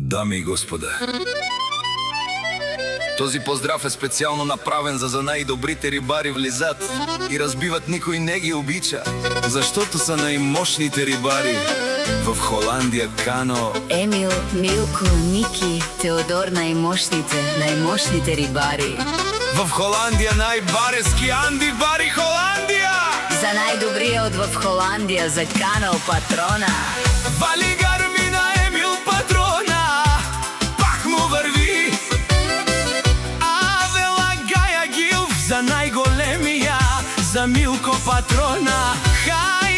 Дами и господа, този поздрав е специално направен за най-добрите рибари влизат и разбиват, никой не ги обича, защото са най-мощните рибари в Холандия. Кано, Емил, Милко, Ники, Теодор, най-мощните рибари. в Холандия най-барески Анди Бари Холандия! За най-добрият в Холандия, за канал Патрона. Вали гармина Емил Патрона, пак му върви. Авела Гая Гилф за най-големия, за Милко Патрона. Хай!